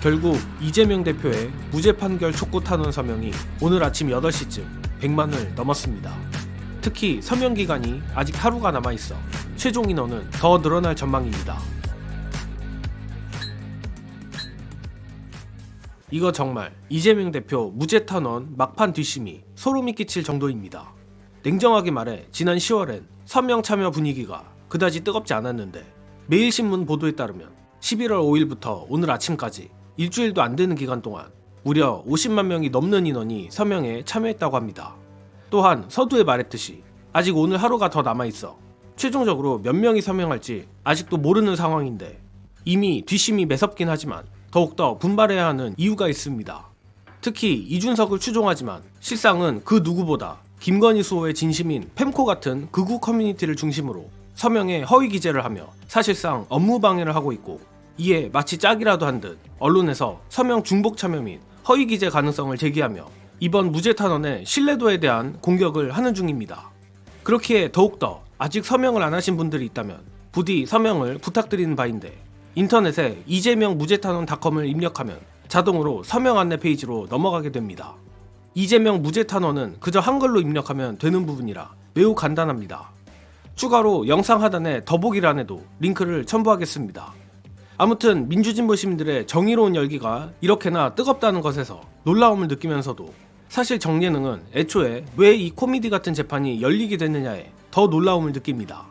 결국 이재명 대표의 무죄 판결 촉구 탄원 서명이 오늘 아침 8시쯤 100만을 넘었습니다. 특히 서명 기간이 아직 하루가 남아있어 최종 인원은 더 늘어날 전망입니다. 이거 정말 이재명 대표 무죄 탄원 막판 뒷심이 소름이 끼칠 정도입니다. 냉정하게 말해 지난 10월엔 서명 참여 분위기가 그다지 뜨겁지 않았는데 매일신문 보도에 따르면 11월 5일부터 오늘 아침까지 일주일도 안 되는 기간 동안 무려 50만 명이 넘는 인원이 서명에 참여했다고 합니다. 또한 서두에 말했듯이 아직 오늘 하루가 더 남아있어 최종적으로 몇 명이 서명할지 아직도 모르는 상황인데 이미 뒷심이 매섭긴 하지만 더욱더 분발해야 하는 이유가 있습니다. 특히 이준석을 추종하지만 실상은 그 누구보다 김건희 수호의 진심인 펜코 같은 극우 커뮤니티를 중심으로 서명에 허위 기재를 하며 사실상 업무 방해를 하고 있고, 이에 마치 짝이라도 한 듯 언론에서 서명 중복 참여 및 허위 기재 가능성을 제기하며 이번 무죄 탄원의 신뢰도에 대한 공격을 하는 중입니다. 그렇기에 더욱더 아직 서명을 안 하신 분들이 있다면 부디 서명을 부탁드리는 바인데, 인터넷에 이재명 무죄탄원닷컴을 입력하면 자동으로 서명 안내 페이지로 넘어가게 됩니다. 이재명 무죄탄원은 그저 한글로 입력하면 되는 부분이라 매우 간단합니다. 추가로 영상 하단의 더보기란에도 링크를 첨부하겠습니다. 아무튼 민주진보 시민들의 정의로운 열기가 이렇게나 뜨겁다는 것에서 놀라움을 느끼면서도 사실 정예능은 애초에 왜 이 코미디 같은 재판이 열리게 됐느냐에 더 놀라움을 느낍니다.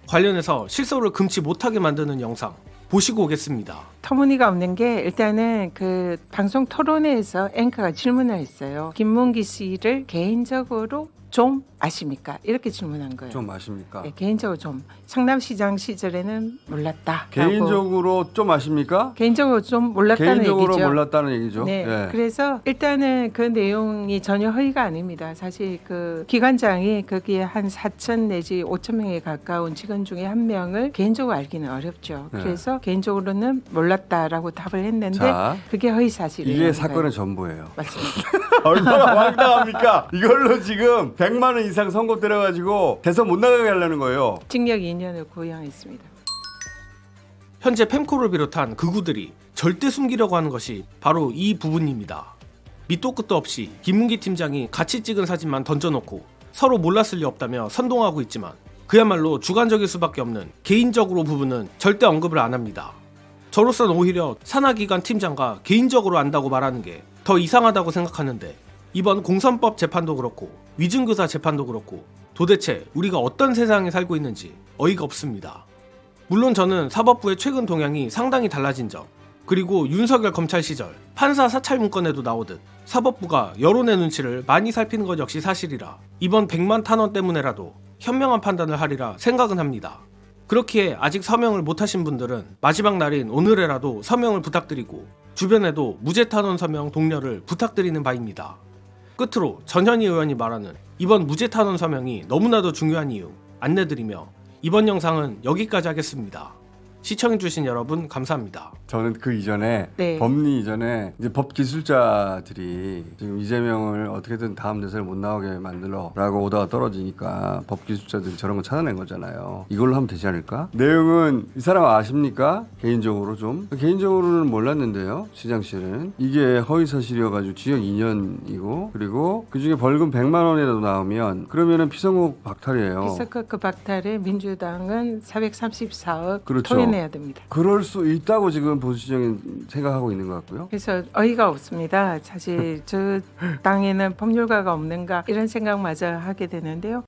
관련해서 실소를 금치 못하게 만드는 영상 보시고 오겠습니다. 터무니가 없는 게, 일단은 그 방송 토론회에서 앵커가 질문을 했어요. 김문기 씨를 개인적으로 좀 아십니까? 이렇게 질문한 거예요. 좀 아십니까? 네, 개인적으로 좀. 성남시장 시절에는 몰랐다. 개인적으로 좀 아십니까? 개인적으로 좀 몰랐다는 개인적으로 얘기죠. 몰랐다는 얘기죠. 네. 예. 그래서 일단은 그 내용이 전혀 허위가 아닙니다. 사실 그 기관장이 거기에 한 4천 내지 5천 명에 가까운 직원 중에 한 명을 개인적으로 알기는 어렵죠. 네. 그래서 개인적으로는 몰랐다라고 답을 했는데 자, 그게 허위 사실이에요. 이게 사건의 전부예요. 맞습니다. 얼마나 황당합니까? 이걸로 지금 100만 원 이상 선고 때려가지고 대선 못 나가게 하려는 거예요. 징역 2년을 구형했습니다. 현재 펜코를 비롯한 극우들이 절대 숨기려고 하는 것이 바로 이 부분입니다. 밑도 끝도 없이 김문기 팀장이 같이 찍은 사진만 던져놓고 서로 몰랐을 리 없다며 선동하고 있지만, 그야말로 주관적일 수밖에 없는 개인적으로 부분은 절대 언급을 안 합니다. 저로선 오히려 산하기관 팀장과 개인적으로 안다고 말하는 게 더 이상하다고 생각하는데, 이번 공선법 재판도 그렇고 위증교사 재판도 그렇고 도대체 우리가 어떤 세상에 살고 있는지 어이가 없습니다. 물론 저는 사법부의 최근 동향이 상당히 달라진 점, 그리고 윤석열 검찰 시절 판사 사찰 문건에도 나오듯 사법부가 여론의 눈치를 많이 살피는 것 역시 사실이라 이번 100만 탄원 때문에라도 현명한 판단을 하리라 생각은 합니다. 그렇기에 아직 서명을 못하신 분들은 마지막 날인 오늘에라도 서명을 부탁드리고, 주변에도 무죄 탄원 서명 독려를 부탁드리는 바입니다. 끝으로 전현희 의원이 말하는 이번 무죄 탄원 서명이 너무나도 중요한 이유 안내드리며 이번 영상은 여기까지 하겠습니다. 시청해주신 여러분 감사합니다. 저는 그 이전에 네. 법리 이전에 이제 법 기술자들이 지금 이재명을 어떻게든 다음 대선에 못 나오게 만들어라고 오다가 떨어지니까 법 기술자들이 저런 거 찾아낸 거잖아요. 이걸로 하면 되지 않을까? 내용은 이 사람 아십니까? 개인적으로 좀 개인적으로는 몰랐는데요. 시장실은 이게 허위 사실이어가지고 징역 2년이고, 그리고 그 중에 벌금 100만 원이라도 나오면 그러면은 피선거 박탈이에요. 피서커크 박탈에 민주당은 434억 그렇죠. 토해내야 됩니다. 그럴 수 있다고 지금 보수진영이 생각하고 있는 것 같고요. 그래서 어이가 없습니다. 사실 저 땅에는 법률가가 없는가 이런 생각마저 하게 되는데요.